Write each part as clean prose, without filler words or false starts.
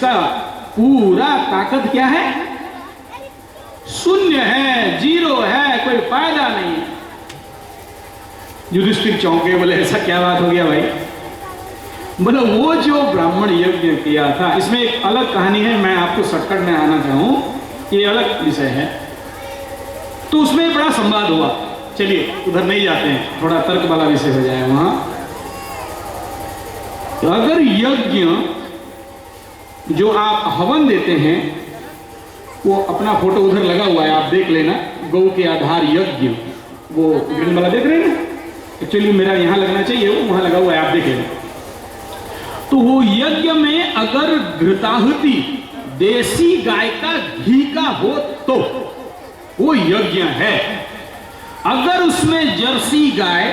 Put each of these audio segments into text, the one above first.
का पूरा ताकत क्या है? शून्य है, जीरो है, कोई फायदा नहीं। युधिष्ठिर चौंके, बोले ऐसा क्या बात हो गया भाई? बोले वो जो ब्राह्मण यज्ञ किया था, इसमें एक अलग कहानी है, मैं आपको शॉर्टकट में आना चाहूं, ये अलग विषय है। तो उसमें बड़ा संवाद हुआ, चलिए उधर नहीं जाते हैं, थोड़ा तर्क वाला विषय हो जाए वहां। तो अगर यज्ञ जो आप हवन देते हैं, वो अपना फोटो उधर लगा हुआ है, आप देख लेना, गौ के आधार यज्ञ, वो ग्रीन वाला देख रहे हैं ना? एक्चुअली मेरा यहां लगना चाहिए, वो वहां लगा हुआ है, आप देख लेना। तो वो यज्ञ में अगर घृताहुति देसी गाय का घी का हो तो वो यज्ञ है। अगर उसमें जर्सी गाय,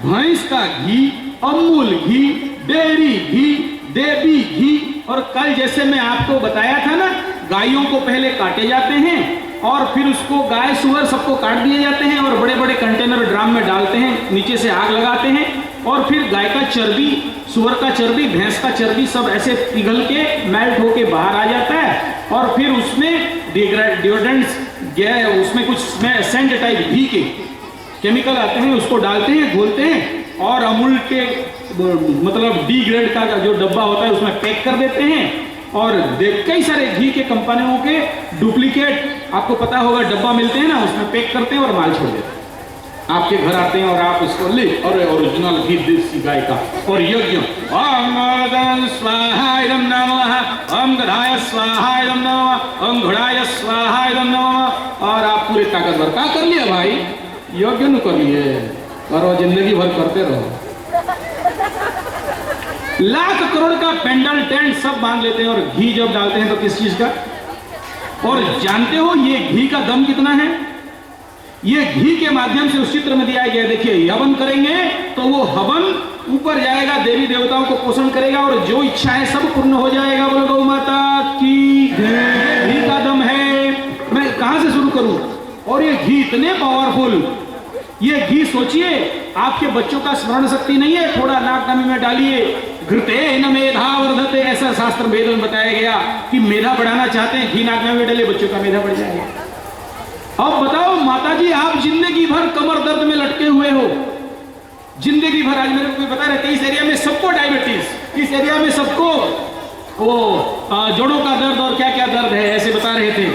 भैंस का घी, अमूल घी, डेयरी घी, देवी घी, और कल जैसे मैं आपको बताया था ना, गायों को पहले काटे जाते हैं और फिर उसको गाय सुअर सबको काट दिए जाते हैं और बड़े बड़े कंटेनर ड्राम में डालते हैं, नीचे से आग लगाते हैं और फिर गाय का चर्बी, सुअर का चर्बी, भैंस का चर्बी सब ऐसे पिघल के मेल्ट होके बाहर आ जाता है और फिर उसमें डिओड्रेंट्स, उसमें कुछ सेंट टाइप घी के केमिकल आते हैं, उसको डालते हैं, घोलते हैं और अमूल के मतलब डी ग्रेड का जो डब्बा होता है उसमें पैक कर देते हैं और कई सारे घी के कंपनियों के डुप्लीकेट, आपको पता होगा, डब्बा मिलते हैं ना, उसमें पैक करते हैं और माल छोड़ देते हैं। आपके घर आते हैं और आप उसको ले, और ओरिजिनल घी देसी गाय का, और यज्ञ ओम स्वाहा इदं नमः, ओम गधाय स्वाहा इदं नमः, ओम घोड़ाय स्वाहा इदं नमः, और आप पूरे ताकतवर का कर लिया भाई, यज्ञ न करिए, करो जिंदगी भर करते रहो। लाख करोड़ का पेंडल टेंट सब बांध लेते हैं और घी जब डालते हैं तो किस चीज का? और जानते हो ये घी का दम कितना है? ये घी के माध्यम से उस चित्र में दिया गया, देखिए, हवन करेंगे तो वो हवन ऊपर जाएगा, देवी देवताओं को पोषण करेगा और जो इच्छा है सब पूर्ण हो जाएगा। बोलो गौ माता की जय। घी का दम है। मैं कहां से शुरू करूं? और ये घी इतने पावरफुल, ये घी सोचिए, आपके बच्चों का स्मरण शक्ति नहीं है, थोड़ा नाक नामी में डालिए, घृतेन मेधा वर्धते, ऐसा शास्त्र वेद में बताया गया कि मेधा बढ़ाना चाहते हैं, घी नाक नामी में डालिए, बच्चों का मेधा बढ़ जाएगा। अब बताओ माताजी, आप जिंदगी भर कमर दर्द में लटके हुए हो, जिंदगी भर, आज मेरे को बता रहे थे, इस एरिया में सबको डायबिटीज, इस एरिया में सबको वो जोड़ों का दर्द और क्या क्या दर्द है, ऐसे बता रहे थे,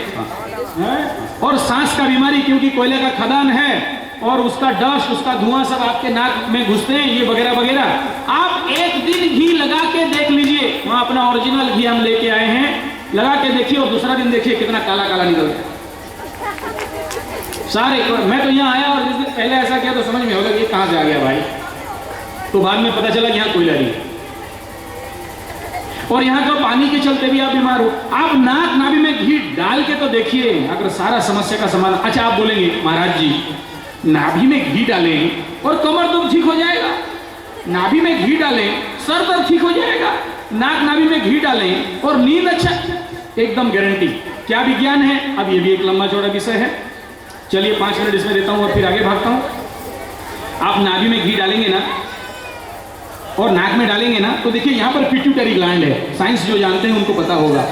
और सांस का बीमारी, क्योंकि कोयले का खदान है और उसका डस्ट, उसका धुआं सब आपके नाक में घुसते हैं, ये वगैरह वगैरह। आप एक दिन घी लगा के देख लीजिए, वहां अपना ओरिजिनल घी हम लेके आए हैं, लगा के देखिए और दूसरा दिन देखिए कितना काला काला निकलता है सारे। मैं तो यहाँ आया और जिस दिन पहले ऐसा किया तो समझ में होगा कि कहां से आ गया भाई, तो बाद में पता चला कि यहाँ कोयला नहीं है, और यहाँ का पानी के चलते भी आप बीमार हो। आप नाक नाभि में घी डाल के तो देखिए, अगर सारा समस्या का समाधान। अच्छा, आप बोलेंगे महाराज जी, नाभि में घी डालें और कमर दर्द ठीक हो जाएगा, नाभि में घी डालें सर दर्द ठीक हो जाएगा, नाक नाभि में घी डालें और नींद अच्छा, एकदम गारंटी। क्या विज्ञान है? अब ये भी एक लंबा चौड़ा विषय है, चलिए 5 मिनट इसमें देता हूं और फिर आगे भागता हूं। आप नाभि में घी डालेंगे ना और नाक में डालेंगे ना, तो देखिए यहां पर पिट्यूटरी ग्लैंड है, साइंस जो जानते हैं उनको पता होगा।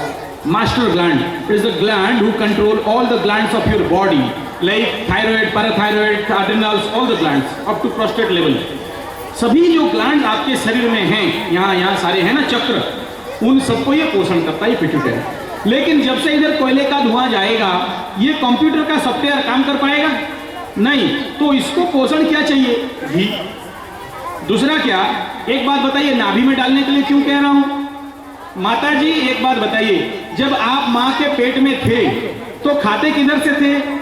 Master gland is the gland who control all the glands of your body, like thyroid, parathyroid, adrenals, all the glands up to prostate level। सभी जो ग्लैंड आपके शरीर में हैं, यहाँ सारे हैं ना चक्र, उन सबको ये पोषण करता है पिट्यूटरी। लेकिन जब से इधर कोयले का धुआं जाएगा, ये कंप्यूटर का सॉफ्टवेयर काम कर पाएगा नहीं, तो इसको पोषण क्या चाहिए? घी। दूसरा क्या, एक बात बताइए, नाभि में डालने के लिए क्यों कह रहा हूं? माता जी एक बात बताइए, जब आप मां के पेट में थे तो खाते किधर से थे?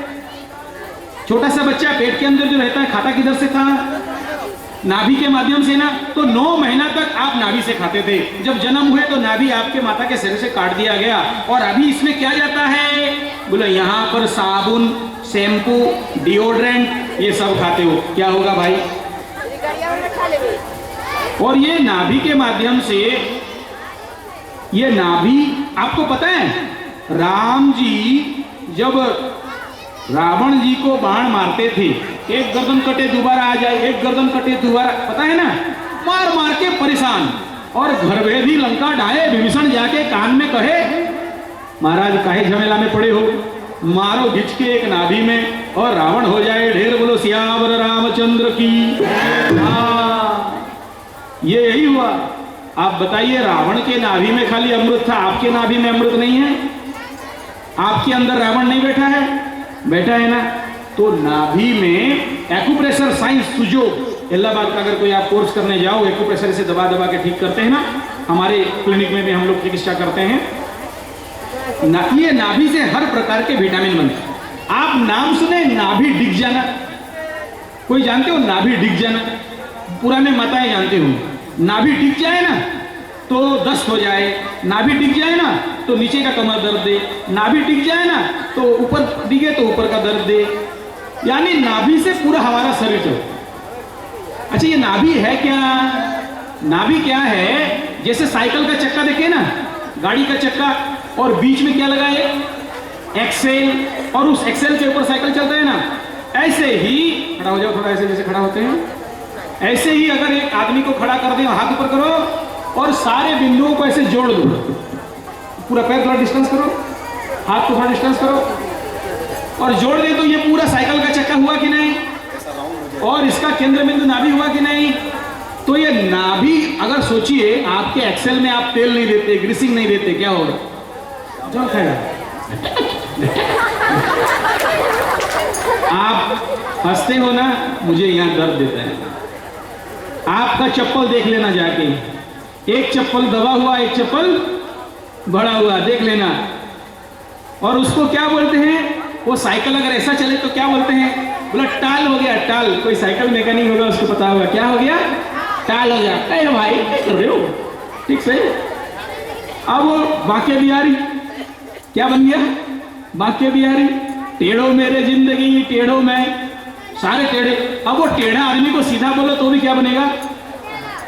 छोटा सा बच्चा पेट के अंदर जो रहता है खाता किधर से था? नाभि के माध्यम से ना। तो 9 महीना तक आप नाभि से खाते थे, जब जन्म हुए तो नाभि आपके माता के शरीर से काट दिया गया, और अभी इसमें क्या जाता है? बोले यहाँ पर साबुन, शैम्पू, डिओड्रेंट, ये सब खाते हो, क्या होगा भाई? और ये नाभि के माध्यम से, ये नाभि, आपको पता है राम जी जब रावण जी को बाण मारते थे, एक गर्दन कटे दोबारा आ जाए, एक गर्दन कटे दोबारा, पता है ना, मार मार के परेशान, और घरभेदी लंका ढाए। विभीषण जाके कान में कहे, महाराज काहे झमेला में पड़े हो, मारो घिच के एक नाभि में और रावण हो जाए ढेर। बोलो सियावर रामचंद्र की। ये यही हुआ। आप बताइए, रावण के नाभि में खाली अमृत था, आपके नाभि में अमृत नहीं है? आपके अंदर रावण नहीं बैठा है? बैठा है ना। तो नाभि में एक्यूप्रेशर साइंस सुजोग, इलाहाबाद का अगर कोई आप कोर्स करने जाओ, एक्यूप्रेशर से दबा दबा के ठीक करते हैं ना, हमारे क्लिनिक में भी हम लोग चिकित्सा करते हैं। ये नाभि से हर प्रकार के विटामिन बनते हैं। आप नाम सुने नाभि डिग जाना, कोई जानते हो नाभि डिग जाना? पुराने माताएं जानते होंगे। नाभि डिग जाए ना तो दस्त हो जाए, नाभि डिग जाए ना तो नीचे का कमर दर्द दे, नाभि डिग जाए ना तो ऊपर डिगे तो ऊपर का दर्द दे। यानी नाभि से पूरा हमारा शरीर चलता। अच्छा, ये नाभि है क्या? नाभि क्या है? जैसे साइकिल का चक्का देखे ना, गाड़ी का चक्का, और बीच में क्या लगा है? एक्सेल, और उस एक्सेल के ऊपर साइकिल चलता है ना। ऐसे ही खड़ा हो जाओ थोड़ा, ऐसे जैसे खड़ा होते हैं, ऐसे ही अगर एक आदमी को खड़ा कर दे, हाथ ऊपर करो और सारे बिंदुओं को ऐसे जोड़ दो। पूरा पैर थोड़ा डिस्टेंस करो, हाथ को थोड़ा डिस्टेंस करो और जोड़ दे, तो ये पूरा साइकिल का चक्का हुआ कि नहीं? और इसका केंद्र बिंदु नाभि हुआ कि नहीं? तो ये नाभि, अगर सोचिए आपके एक्सेल में आप तेल नहीं देते, ग्रीसिंग नहीं देते, क्या होगा? जो खाएगा आप हंसते हो ना, मुझे यहां दर्द देता है। आपका चप्पल देख लेना जाके, एक चप्पल दबा हुआ, एक चप्पल बड़ा हुआ, देख लेना। और उसको क्या बोलते हैं? वो साइकिल अगर ऐसा चले तो क्या बोलते हैं? बोला टाल हो गया, टाल। कोई साइकिल मैकेनिक होगा उसको पता होगा क्या हो गया, टाल हो गया। अरे भाई क्या कर रहे हो? ठीक से। अब वो बांके बिहारी क्या बन गया? बांके बिहारी। टेढ़ो मेरे जिंदगी टेढ़ो में, सारे टेढ़े। अब वो टेढ़ा आदमी को सीधा बोलो तो भी क्या बनेगा?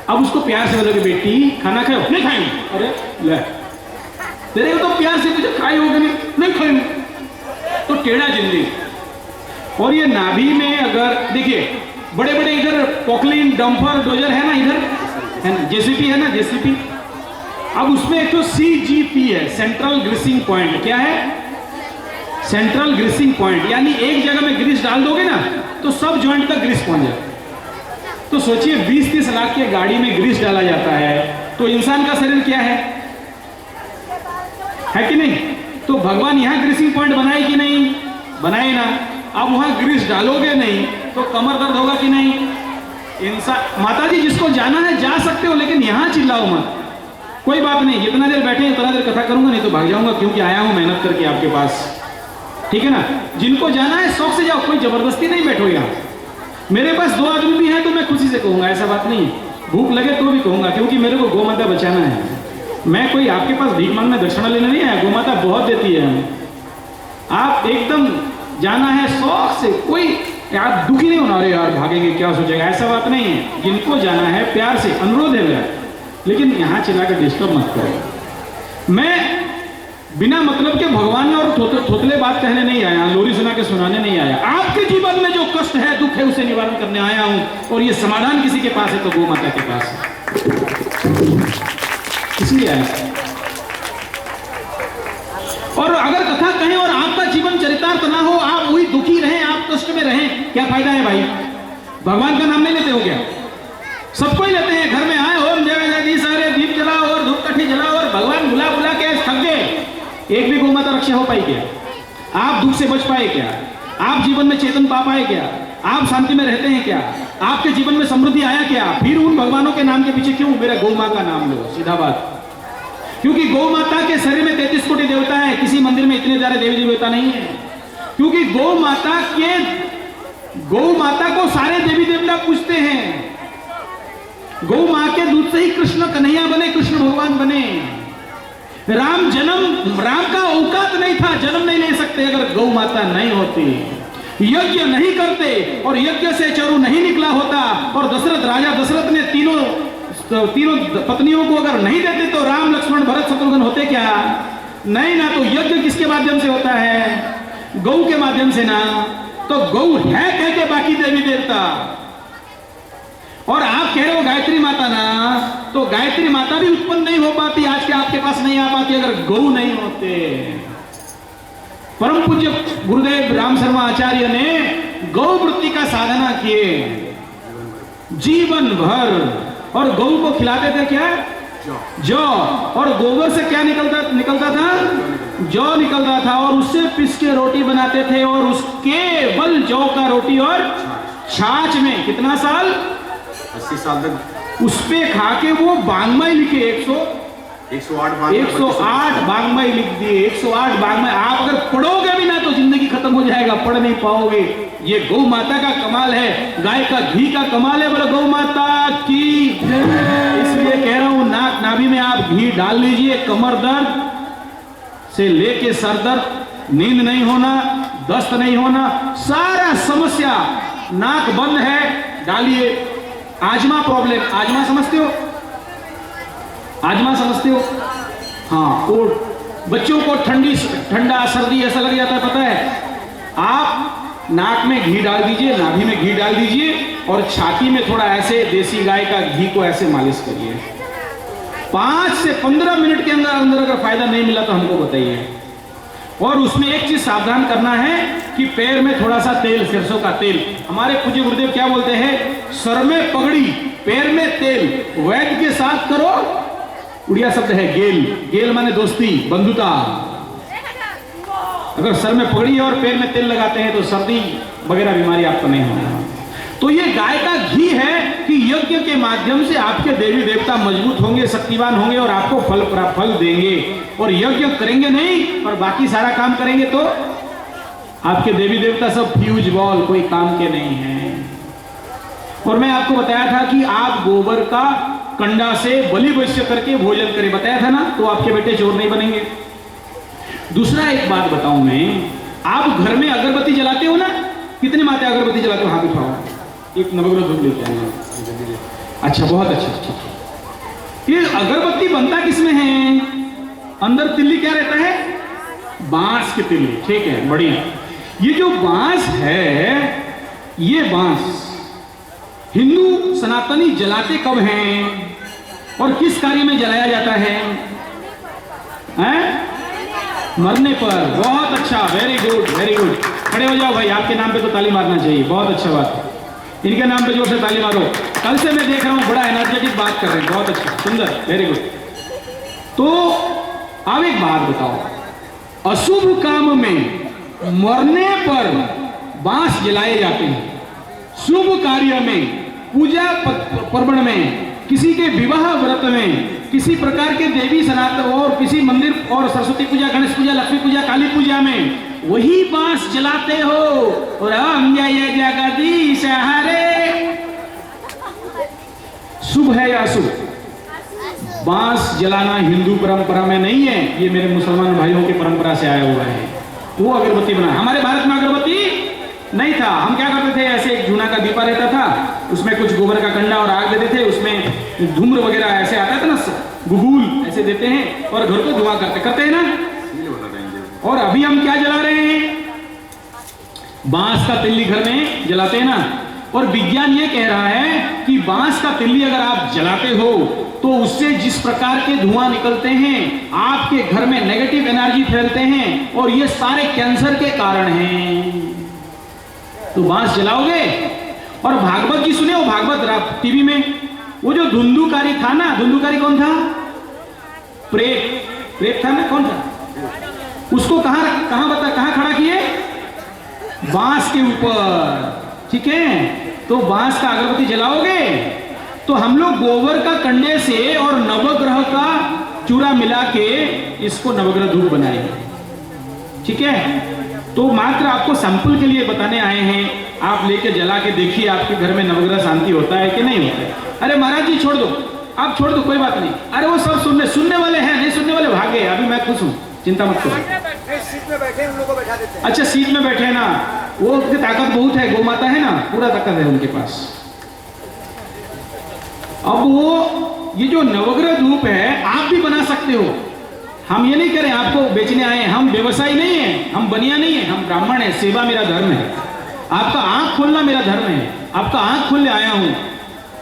अब उसको प्यार से बोलोगे, बेटी खाना खाओ, नहीं खाएंगे। अरे ले तेरे को तो प्यार से पूछो, खाई होगा? नहीं खाएंगे। तो टेढ़ा जिंदगी। और ये नाभि में अगर देखिए, बड़े बड़े इधर पोकलिन, डंपर, डोजर है ना, इधर है ना, जेसीपी है ना, जेसीपी। अब उसमें एक तो सीजीपी है, सेंट्रल ग्रीसिंग पॉइंट। क्या है? Central greasing point. यानी एक जगह में ग्रीस डाल दोगे ना तो सब जॉइंट तक ग्रीस पहुंच जाए। तो सोचिए 20-30 लाख के गाड़ी में ग्रीस डाला जाता है, तो इंसान का शरीर क्या है कि नहीं? तो भगवान यहां ग्रीसिंग पॉइंट बनाए कि नहीं? बनाए ना। अब वहां ग्रीस डालोगे नहीं तो कमर दर्द होगा कि नहीं? इंसान, माता जी जिसको जाना है जा सकते हो, लेकिन यहां चिल्लाओ मत। कोई बात नहीं, जितना देर बैठे उतना देर कथा करूंगा, नहीं तो भाग जाऊंगा, क्योंकि आया हूं मेहनत करके आपके पास। ठीक है ना? जिनको जाना है शौक से जाओ, कोई जबरदस्ती नहीं बैठो यहाँ। मेरे पास 2 आदमी भी हैं तो मैं खुशी से कहूंगा, ऐसा बात नहीं। भूख लगे तो भी कहूंगा, क्योंकि मेरे को गौ माता बचाना है। मैं कोई आपके पास भीख मांगने दक्षिणा लेने नहीं आया, गौ माता बहुत देती है हमें। आप एकदम जाना है शौक से, कोई आप दुखी नहीं होना, अरे यार भागेंगे क्या सोचेगा, ऐसा बात नहीं है। जिनको जाना है प्यार से, अनुरोध है मेरा, लेकिन यहाँ चिल्ला कर डिस्टर्ब मत करो। मैं बिना मतलब के भगवान और थोतले बात कहने नहीं आया, लोरी सुना के सुनाने नहीं आया। आपके जीवन में जो कष्ट है, दुख है, उसे निवारण करने आया हूं। और ये समाधान किसी के पास है तो गौ माता के पास है, इसलिए आया। और अगर कथा कहें और आपका जीवन चरितार्थ ना हो, आप वही दुखी रहें, आप कष्ट में रहें, क्या फायदा है भाई? भगवान का नाम नहीं लेते हो क्या? सबको ही लेते हैं। घर में आए, ओम जय जगदीश, सारे दीप जलाओ और धूपकाठी जलाओ, और भगवान बुला बुला के थक गए। एक भी गौ माता रक्षा हो पाई क्या? आप दुख से बच पाए क्या? आप जीवन में चेतन पा पाए क्या? आप शांति में रहते हैं क्या? आपके जीवन में समृद्धि आया क्या? फिर उन भगवानों के नाम के पीछे क्यों? मेरा गौ मां का नाम लो, सीधा बात। क्योंकि गौ माता के शरीर में 33 कोटि देवता है, किसी मंदिर में इतने सारे देवी देवता नहीं है। क्योंकि गौ माता को सारे देवी देवता पूजते हैं। गौ मां के दूध से ही कृष्ण कन्हैया बने, कृष्ण भगवान बने। राम का औकात नहीं था, जन्म नहीं ले सकते अगर गौ माता नहीं होती। यज्ञ नहीं करते और यज्ञ से चरु नहीं निकला होता, और दशरथ राजा दशरथ ने तीनों पत्नियों को अगर नहीं देते तो राम, लक्ष्मण, भरत, शत्रुघ्न होते क्या? नहीं ना। तो यज्ञ किसके माध्यम से होता है? गौ के माध्यम से ना। तो गौ है कह के बाकी देवी देवता। और आप कह रहे हो गायत्री माता ना, तो गायत्री माता भी उत्पन्न नहीं हो पाती, आज के आपके पास नहीं आ पाती अगर गौ नहीं होते। परम पूज्य गुरुदेव राम शर्मा आचार्य ने गौ वृत्ति का साधना किए जीवन भर, और गौ को खिलाते थे क्या? जौ। और गोबर से क्या निकलता था? जौ निकलता था, और उससे पिस के रोटी बनाते थे, और उसके बल जौ का रोटी और छाछ में कितना साल? 80 साल तक उस पे खा के वो बांग्मय लिखे 108 बांग्मय लिख दिए, 108 बांग्मय। आप अगर पढ़ोगे भी ना तो जिंदगी खत्म हो जाएगा, पढ़ नहीं पाओगे। ये गौ माता का कमाल है, गाय का घी का कमाल है। बोलो गौ माता की। इसलिए कह रहा हूं नाक नाभि में आप घी डाल लीजिए, कमर दर्द से लेके सर दर्द, नींद नहीं होना, दस्त नहीं होना, सारा समस्या, नाक बंद है डालिए। आजमा प्रॉब्लम, आजमा समझते हो? आजमा समझते हो? हाँ, वो बच्चों को ठंडा सर्दी ऐसा लग जाता है, पता है? आप नाक में घी डाल दीजिए, नाभि में घी डाल दीजिए, और छाती में थोड़ा ऐसे देसी गाय का घी को ऐसे मालिश करिए। 5 से 15 मिनट के अंदर अगर फायदा नहीं मिला तो हमको बताइए। और उसमें एक चीज सावधान करना है कि पैर में थोड़ा सा तेल, सरसों का तेल। हमारे पूज्य गुरुदेव क्या बोलते हैं? सर में पगड़ी, पैर में तेल, वैद्य के साथ करो। उड़िया शब्द है गेल, गेल माने दोस्ती, बंधुता। अगर सर में पगड़ी और पैर में तेल लगाते हैं तो सर्दी वगैरह बीमारी आपको नहीं होगा। तो ये गाय का घी है कि यज्ञ के माध्यम से आपके देवी देवता मजबूत होंगे, शक्तिवान होंगे, और आपको फल देंगे। और यज्ञ करेंगे नहीं और बाकी सारा काम करेंगे तो आपके देवी देवता सब फ्यूज बॉल, कोई काम के नहीं है। और मैं आपको बताया था कि आप गोबर का कंडा से बलि वैश्य करके भोजन करें, बताया था ना, तो आपके बेटे चोर नहीं बनेंगे। दूसरा एक बात बताऊं मैं, आप घर में अगरबत्ती जलाते हो ना? कितने माते अगरबत्ती जलाते हो? हाथ उठाओ, एक नवग्रह धूप लेते हैं। अच्छा, बहुत अच्छा। ये अगरबत्ती बनता किसमें है? अंदर तिल्ली क्या रहता है? बांस की तिल्ली, ठीक है, बढ़िया। ये जो बांस है, ये बांस हिंदू सनातनी जलाते कब हैं और किस कार्य में जलाया जाता है? मरने पर। बहुत अच्छा, वेरी गुड, वेरी गुड। खड़े हो जाओ भाई, आपके नाम पे तो ताली मारना चाहिए, बहुत अच्छा बात। इनके नाम पे जोर से ताली मारो। कल से मैं देख रहा हूं बड़ा एनर्जेटिक बात कर रहे हैं, बहुत अच्छा, सुंदर, वेरी गुड। तो अब एक बात बताओ, अशुभ काम में मरने पर बांस जलाए जाते हैं, शुभ कार्य में, पूजा पर्वण में, किसी के विवाह व्रत में, किसी प्रकार के देवी सनातन और किसी मंदिर और सरस्वती पूजा, गणेश पूजा, लक्ष्मी पूजा, काली पूजा में वही बांस जलाते हो। और हम जय जगदीश हरे। शुभ है या अशुभ? बांस जलाना हिंदू परंपरा में नहीं है, ये मेरे मुसलमान भाइयों की परंपरा से आया हुआ है। वो अगरबत्ती बना, हमारे भारत में अगरबत्ती नहीं था। हम क्या करते थे, ऐसे एक जूना का दीपा रहता था, उसमें कुछ गोबर का कंडा और आग देते थे, उसमें धूम्र वगैरह ऐसे आता था ना, गुगुल ऐसे देते हैं और घर को धुआं करते हैं ना। और अभी हम क्या जला रहे हैं? बांस का तिल्ली घर में जलाते हैं ना। और विज्ञान ये कह रहा है कि बांस का तिल्ली अगर आप जलाते हो तो उससे जिस प्रकार के धुआं निकलते हैं, आपके घर में नेगेटिव एनर्जी फैलते हैं, और ये सारे कैंसर के कारण हैं। तो बांस जलाओगे। और भागवत जी सुने हो? भागवत टीवी में वो जो धुंधुकारी था ना, धुंधुकारी कौन था? प्रेत था ना, कौन था? उसको कहां खड़ा किए? बांस के ऊपर, ठीक है। तो बांस का अगरबत्ती जलाओगे तो हम लोग गोबर का कंडे से और नवग्रह का चूरा मिला के इसको नवग्रह धूप बनाएंगे, ठीक है। तो मात्र आपको सैंपल के लिए बताने आए हैं, आप लेके जला के देखिए आपके घर में नवग्रह शांति होता है कि नहीं होता है। अरे महाराज जी छोड़ दो, आप छोड़ दो, कोई बात नहीं। अरे वो सब सुनने वाले हैं, नहीं सुनने वाले भाग गए। अभी मैं खुश हूँ, चिंता मत करो। सीट में बैठे उन लोगों को बैठा देते हैं। अच्छा, सीट में बैठे हैं ना, वो उनकी ताकत बहुत है, गौ माता है ना, पूरा ताकत है उनके पास। अब वो ये जो नवग्रह धूप है आप भी बना सकते हो। हम ये नहीं करें आपको बेचने आए हैं, हम व्यवसायी नहीं है, हम बनिया नहीं है, हम ब्राह्मण है। सेवा मेरा धर्म है, आपका आंख खोलना मेरा धर्म है, आपका आंख खोलने आया हूं।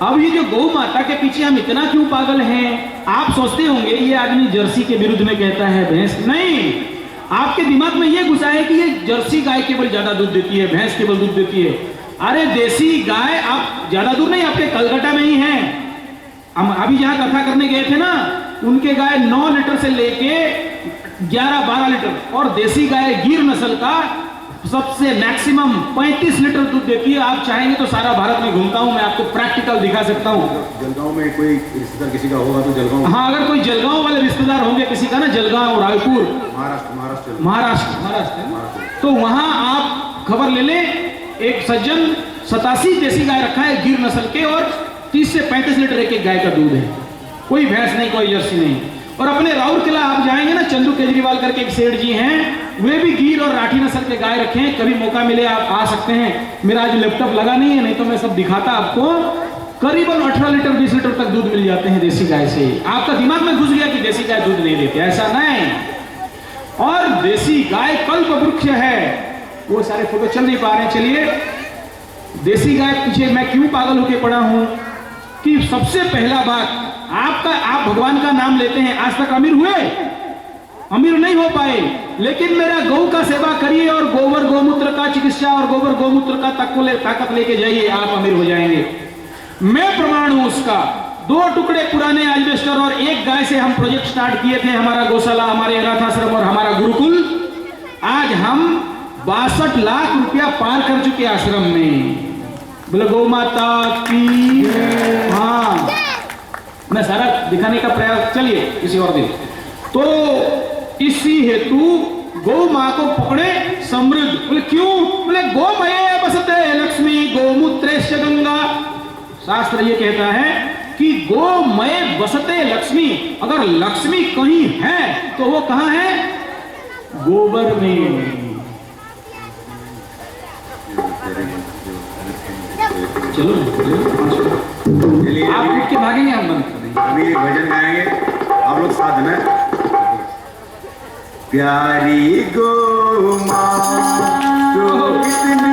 अब ये जो गौ माता के पीछे हम इतना क्यों पागल हैं? आप सोचते होंगे ये आदमी जर्सी के विरुद्ध में कहता है भैंस। नहीं, आपके दिमाग में ये घुसा है कि ये जर्सी गाय केवल ज्यादा दूध देती है, भैंस केवल दूध देती है। अरे देसी गाय आप ज्यादा दूर नहीं, आपके कलकत्ता में ही है। हम अभी जहां कथा करने गए थे ना, उनके गाय 9 लीटर से लेके 11-12 लीटर, और देसी गाय गिर नस्ल का सबसे मैक्सिमम 35 लीटर दूध देती है। आप चाहेंगे तो सारा भारत में घूमता हूं, मैं आपको प्रैक्टिकल दिखा सकता हूं। जलगांव में कोई रिश्तेदार किसी का होगा तो जलगांव, हाँ, अगर कोई जलगांव वाले रिश्तेदार होंगे किसी का ना, जलगांव, रायपुर, महाराष्ट्र, तो वहां आप खबर ले लें। एक सज्जन 87 देसी गाय रखा है गिर नस्ल के, और 30 से 35 लीटर एक गाय का दूध है। कोई भैंस नहीं, कोई जर्सी नहीं। और अपने राउरकेला आप जाएंगे ना, चंदू केजरीवाल करके एक सेठ जी हैं, वे भी गिर और राठी नस्ल के गाय रखे हैं। कभी मौका मिले आप आ सकते हैं। मेरा आज लैपटॉप लगा नहीं है, नहीं तो मैं सब दिखाता आपको। करीबन 18 लीटर 20 लीटर तक दूध मिल जाते हैं देसी गाय से। आपका दिमाग में घुस गया कि देसी गाय दूध नहीं देती, ऐसा नहीं। और देसी गाय कल्प वृक्ष है। वो सारे फोटो चल नहीं पा रहे हैं, चलिए। देसी गाय पीछे मैं क्यों पागल होके पड़ा हूं कि सबसे पहला बात, आप भगवान का नाम लेते हैं, आज तक अमीर हुए? अमीर नहीं हो पाए, लेकिन मेरा गौ का सेवा करिए और गोबर गोमूत्र का चिकित्सा और गोबर गोमूत्र का ताकत लेके जाइए, आप अमीर हो जाएंगे। मैं प्रमाण हूं उसका। 2 टुकड़े पुराने एल्वेस्टर और 1 गाय से हम प्रोजेक्ट स्टार्ट किए थे, हमारा गौशाला, हमारे अनाथ आश्रम और हमारा गुरुकुल। आज हम 62 लाख रुपया पार कर चुके आश्रम में। बोले गौ माता की। हाँ, मैं सारा दिखाने का प्रयास, चलिए किसी और दिन। तो इसी हेतु गौ मां को पकड़े समृद्ध। बोले क्यों? बोले गोमये बसते लक्ष्मी गोमूत्रेश गंगा। शास्त्र ये कहता है कि गोमय बसते लक्ष्मी। अगर लक्ष्मी कहीं है तो वो कहां है? गोबर में। चलो आप उठ के भागेंगे, हम बंद कर देंगे। अभी एक भजन गाएंगे, आप लोग साथ में। प्यारी गौ माँ तो कितनी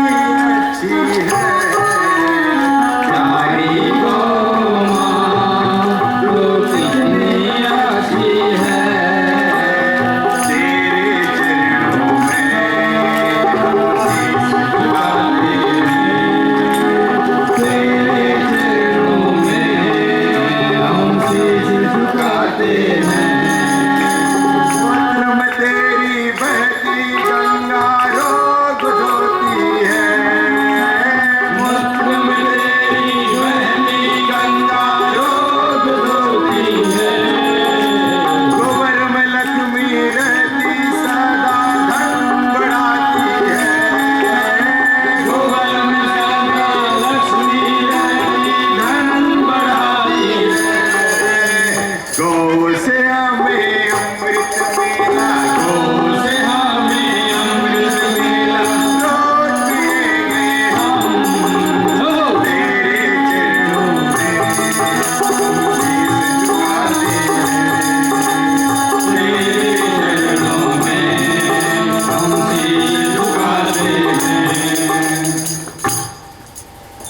अच्छी है, प्यारी गौ माँ तो कितनी अच्छी है, तेरे चरणों में शीश झुकाते हैं, तेरे चरणों में हम शीश झुकाते हैं। तेरी बहती गंगा रोग धोती है, मूत्र में तेरी बहती गंगा रोग धोती है, गोबर में लक्ष्मी रहती सदा धन बढ़ाती है, गोबर में सदा लक्ष्मी रहती धन बढ़ाती है, गौ से हमें अमृत मिला, गौ से हमें अमृत मिला, रोज पिएंगे हम तेरे चरणों में शीश झुकाते हैं, तेरे चरणों में हम शीश झुकाते हैं।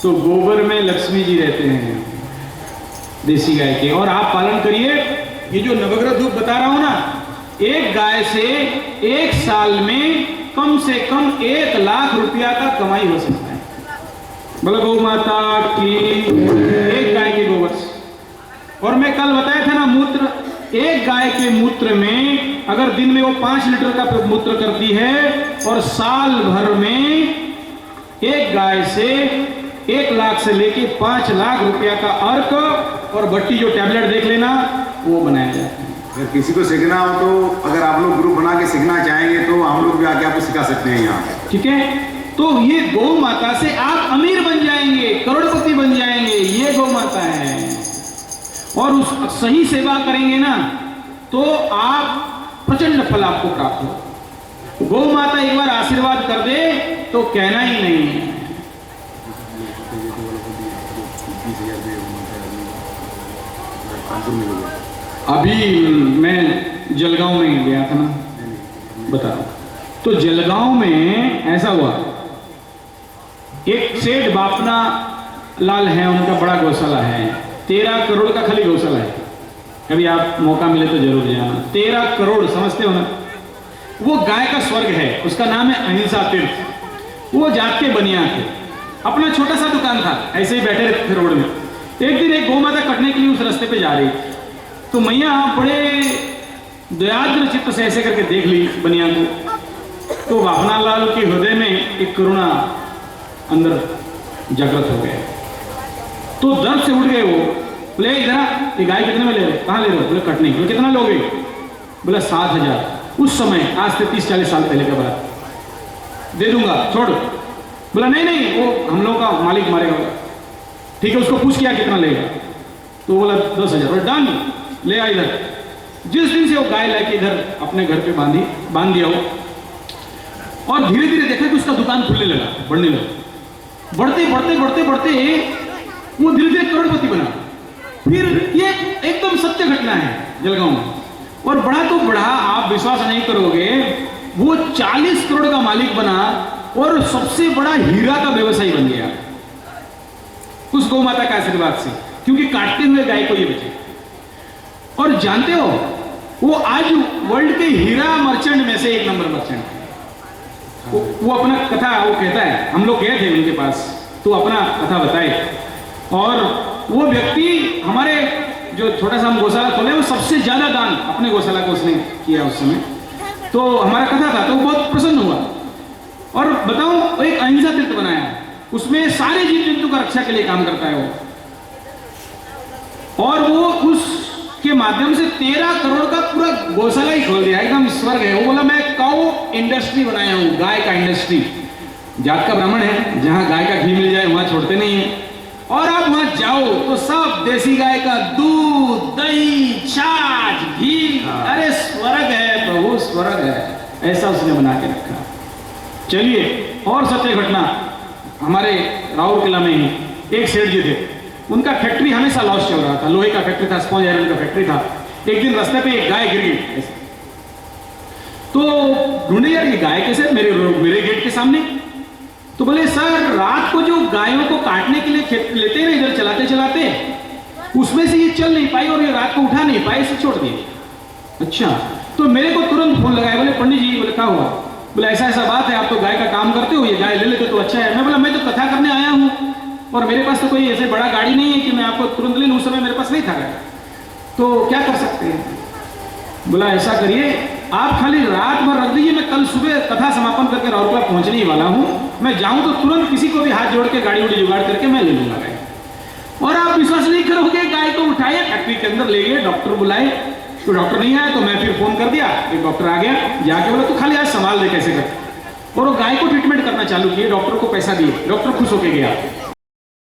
तो गोबर में लक्ष्मी जी रहते हैं देसी गाय के। और आप पालन करिए। ये जो नवग्रह धूप बता रहा हूं ना, एक गाय से 1 साल में कम से कम 1 लाख रुपया का कमाई हो सकता है। बोलो गौ माता की। एक गाय के गोबर से। और मैं कल बताया था ना, मूत्र, एक गाय के मूत्र में अगर दिन में वो 5 लीटर का मूत्र करती है, और साल भर में एक गाय से 1 लाख से लेके 5 लाख रुपया का अर्क और भट्टी, जो टैबलेट देख लेना, वो बनाया जाता है। अगर किसी को सीखना हो तो, अगर आप लोग ग्रुप बना के सीखना चाहेंगे तो हम लोग भी आके आपको सिखा सकते हैं यहाँ। ठीक है। तो ये गौ माता से आप अमीर बन जाएंगे, करोड़पति बन जाएंगे। ये गौ माता है। और उस सही सेवा करेंगे ना, तो आप प्रचंड फल आपको प्राप्त हो। गौ माता एक बार आशीर्वाद कर दे तो कहना ही नहीं है। अभी मैं जलगांव में गया था ना, बता रहा हूं। तो जलगांव में ऐसा हुआ, एक सेठ बापना लाल हैं, उनका बड़ा गौशाला है, 13 करोड़ का खाली गौशाला है। कभी आप मौका मिले तो जरूर जाना। 13 करोड़, समझते हो ना? वो गाय का स्वर्ग है, उसका नाम है अहिंसा तीर्थ। वो जात के बनिया थे, अपना छोटा सा दुकान था, ऐसे ही बैठे रहते थे रोड में। एक दिन एक गौ माता कटने के लिए उस रास्ते पे जा रही, तो मैया बड़े दयाद्र चित्त से ऐसे करके देख ली बनिया को, तो वाहना लाल के हृदय में एक करुणा अंदर जागृत हो गया। तो दर्द से उठ गए वो, बोले इधर ये गाय कितने में ले रहे, कहाँ ले रहे हो? बोले कटने के। कितना लोगे? बोला 7,000। उस समय आज से 30-40 साल पहले के बाद दे दूंगा, छोड़। बोला नहीं नहीं, वो हम लोग का मालिक मारेगा। ठीक है, उसको पूछ किया कितना लेगा, तो बोला 10,000। और डन, ले आ इधर। जिस दिन से वो गाय लेके इधर अपने घर पे बांध दिया हो, और धीरे धीरे देखा कि उसका दुकान खुलने लगा, बढ़ने लगा। बढ़ते बढ़ते बढ़ते बढ़ते वो धीरे धीरे करोड़पति बना। फिर ये एकदम सत्य घटना है जलगांव में, और बढ़ा तो बढ़ा, आप विश्वास नहीं करोगे, वो 40 करोड़ का मालिक बना और सबसे बड़ा हीरा का व्यवसायी बन गया उस गौ माता का आशीर्वाद से, क्योंकि काटते हुए गाय को ये बचे। और जानते हो, वो आज वर्ल्ड के हीरा मर्चेंट में से 1 नंबर मर्चेंट है। वो अपना कथा वो कहता है, हम लोग गए थे उनके पास, तो अपना कथा बताए। और वो व्यक्ति, हमारे जो छोटा सा हम गौशाला खोले, वो सबसे ज्यादा दान अपने गौशाला को उसने किया उस समय। तो हमारा कथा था, तो वो बहुत प्रसन्न हुआ। और बताऊं, एक अहिंसा तीर्थ बनाया, उसमें सारे जीव जंतु का रक्षा के लिए काम करता है वो। और वो उसके माध्यम से 13 करोड़ का पूरा गौशाला ही खोल दिया, एकदम स्वर्ग है। वो बोला मैं काऊ इंडस्ट्री बनाया हूं, गाय का इंडस्ट्री। जात का ब्राह्मण है, जहां गाय का घी मिल जाए वहां छोड़ते नहीं है। और आप वहां जाओ तो सब देसी गाय का दूध, दही, छाछ, घी, अरे स्वर्ग है प्रभु, स्वर्ग है। ऐसा उसने बना के रखा। चलिए, और सत्य घटना, हमारे राउरकेला में ही एक सेठ जी थे, उनका फैक्ट्री हमेशा लॉस चल रहा था, लोहे का फैक्ट्री था, स्पॉन्ज आयरन का फैक्ट्री था। एक दिन रास्ते पे एक गाय गिर गई, तो ढूंढे यार ये गाय कैसे मेरे गेट के सामने। तो बोले सर, रात को जो गायों को काटने के लिए लेते हैं ना, इधर चलाते चलाते, उसमें से ये चल नहीं पाई और ये रात को उठा नहीं पाई, इसे छोड़ दिए। अच्छा, तो मेरे को तुरंत फोन लगाया, बोले पंडित जी, बोले क्या हुआ? बोले ऐसा ऐसा बात है, आप तो गाय का काम करते हो, ये गाय ले लेते तो अच्छा है। मैं बोला मैं तो कथा करने आया हूँ, और मेरे पास तो कोई ऐसे बड़ा गाड़ी नहीं है कि मैं आपको तुरंत ले लूँ, उस समय मेरे पास नहीं था गाड़ी, तो क्या कर सकते हैं? बोला ऐसा करिए, आप खाली रात भर रख दीजिए, मैं कल सुबह कथा समापन करके राउरकेला पहुंचने ही वाला हूं, मैं जाऊं तो तुरंत किसी को भी हाथ जोड़ के गाड़ी उड़ी जुगाड़ करके मैं ले लूंगा गाय। और आप विश्वास नहीं करोगे, गाय को उठाए फैक्ट्री के अंदर ले गए, डॉक्टर बुलाए, तो डॉक्टर नहीं आया, तो मैं फिर फोन कर दिया, एक डॉक्टर आ गया, जाके बोला तो खाली आज संभाल दे कैसे कर, और वो गाय को ट्रीटमेंट करना चालू किए, डॉक्टर को पैसा दिए, डॉक्टर खुश होके गया।